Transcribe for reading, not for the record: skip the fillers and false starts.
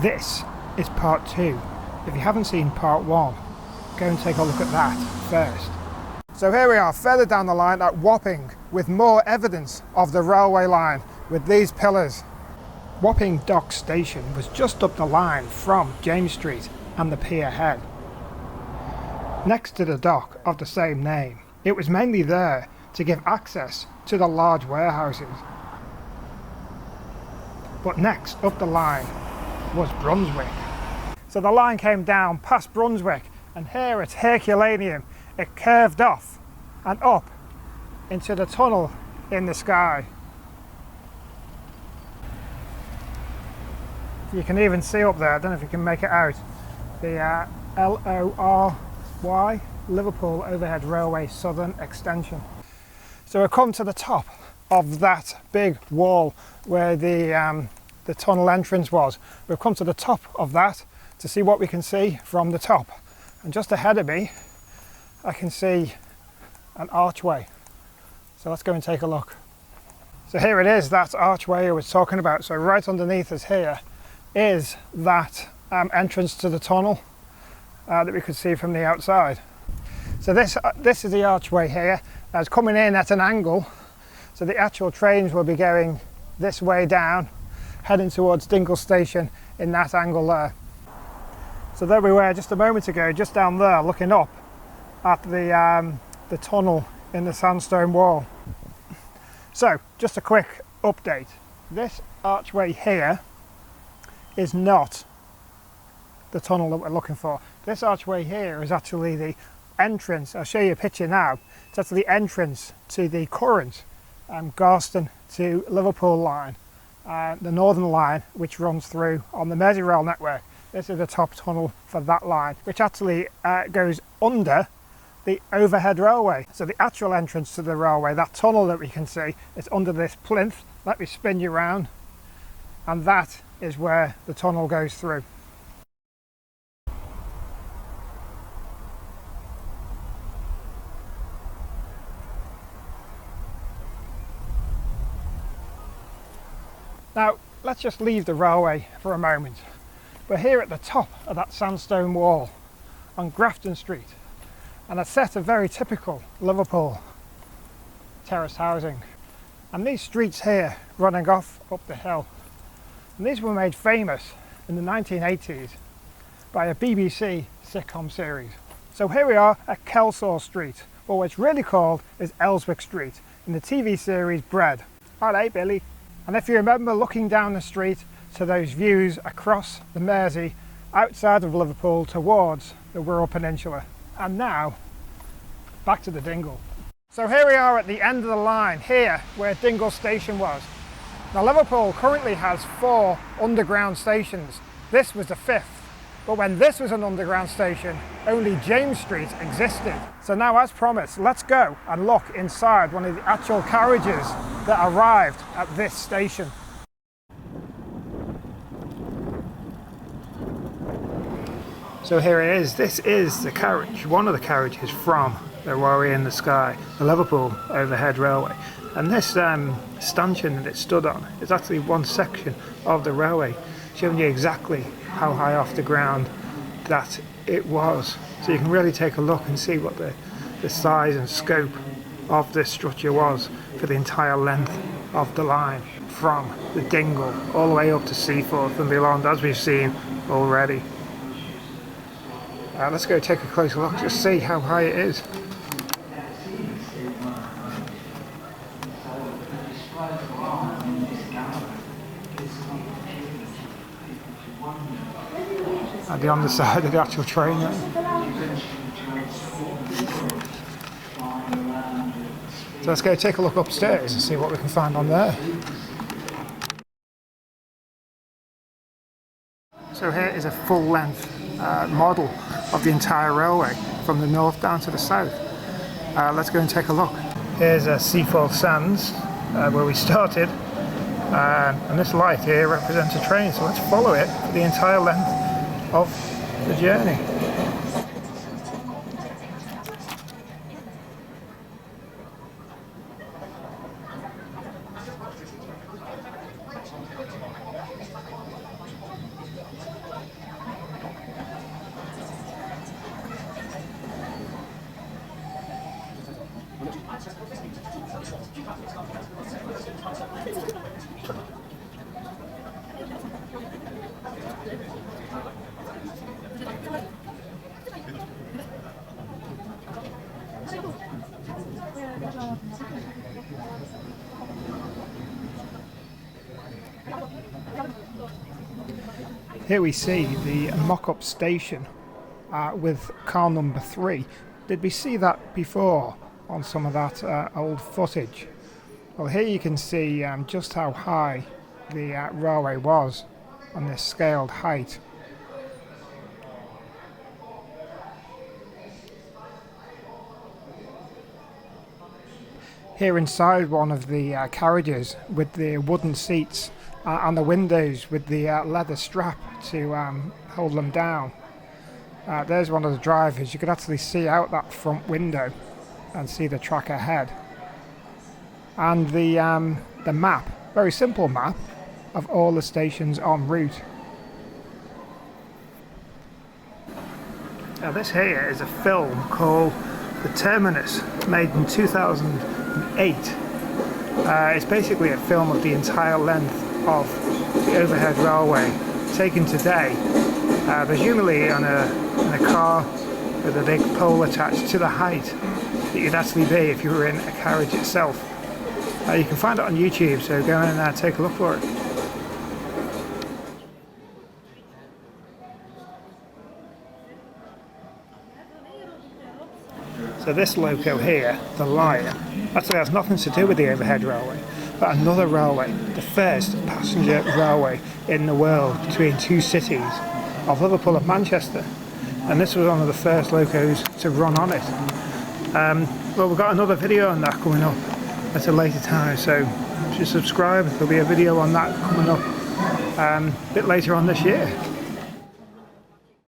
This is part 2. If you haven't seen part 1, go and take a look at that first. So here we are, further down the line at Wapping, with more evidence of the railway line with these pillars. Wapping Dock Station was just up the line from James Street and the pier head, next to the dock of the same name. It was mainly there to give access to the large warehouses. But next up the line was Brunswick. So the line came down past Brunswick, and here at Herculaneum it curved off and up into the tunnel in the sky. You can even see up there, I don't know if you can make it out, the LORY, Liverpool Overhead Railway Southern Extension. So we've come to the top of that big wall where the tunnel entrance was. We've come to the top of that to see what we can see from the top. And just ahead of me, I can see an archway. So let's go and take a look. So here it is, that archway I was talking about. So right underneath us here is that entrance to the tunnel that we could see from the outside. So this is the archway here. It's coming in at an angle. So the actual trains will be going this way down, heading towards Dingle Station in that angle there. So there we were just a moment ago, just down there, looking up at the tunnel in the sandstone wall. So just a quick update. This archway here is not the tunnel that we're looking for. This archway here is actually the entrance. I'll show you a picture now. It's actually the entrance to the current Garston to Liverpool line, the northern line, which runs through on the Merseyrail network. This is the top tunnel for that line, which actually goes under the overhead railway. So the actual entrance to the railway, that tunnel that we can see, is under this plinth. Let me spin you around, and that is where the tunnel goes through. Now, let's just leave the railway for a moment. We're here at the top of that sandstone wall on Grafton Street, and a set of very typical Liverpool terraced housing. And these streets here running off up the hill. And these were made famous in the 1980s by a BBC sitcom series. So here we are at Kelsaw Street, or what's really called is Elswick Street, in the TV series Bread. Alright, Billy. And if you remember looking down the street to those views across the Mersey outside of Liverpool towards the Wirral Peninsula. And now, back to the Dingle. So here we are at the end of the line, here where Dingle Station was. Now Liverpool currently has 4 underground stations. This was the 5th. But when this was an underground station, only James Street existed. So now, as promised, let's go and look inside one of the actual carriages that arrived at this station. So here it is. This is the carriage, one of the carriages from the Warrior in the Sky, the Liverpool Overhead Railway. And this stanchion that it stood on is actually one section of the railway, showing you exactly how high off the ground that it was. So you can really take a look and see what the size and scope of this structure was for the entire length of the line, from the Dingle all the way up to Seaforth and beyond, as we've seen already. Let's go take a closer look, just see how high it is. At the underside of the actual train there. So let's go take a look upstairs and see what we can find on there. So here is a full-length model of the entire railway from the north down to the south. Let's go and take a look. Here's Seaforth Sands, where we started, and this light here represents a train, so let's follow it for the entire length of the journey. Here we see the mock-up station with car number 3. Did we see that before on some of that old footage? Well, here you can see just how high the railway was on this scaled height. Here inside one of the carriages with the wooden seats and the windows with the leather strap to hold them down. There's one of the drivers. You could actually see out that front window and see the track ahead. And the map, very simple map of all the stations en route. Now this here is a film called The Terminus, made in 2008. It's basically a film of the entire length of the overhead railway taken today, presumably in a car with a big pole attached to the height that you'd actually be if you were in a carriage itself. You can find it on YouTube, so go and take a look for it. So this loco here, the Lion, actually has nothing to do with the overhead railway, but another railway, the first passenger railway in the world between two cities of Liverpool and Manchester. And this was one of the first locos to run on it. Well, we've got another video on that coming up at a later time, so if you subscribe, there'll be a video on that coming up a bit later on this year.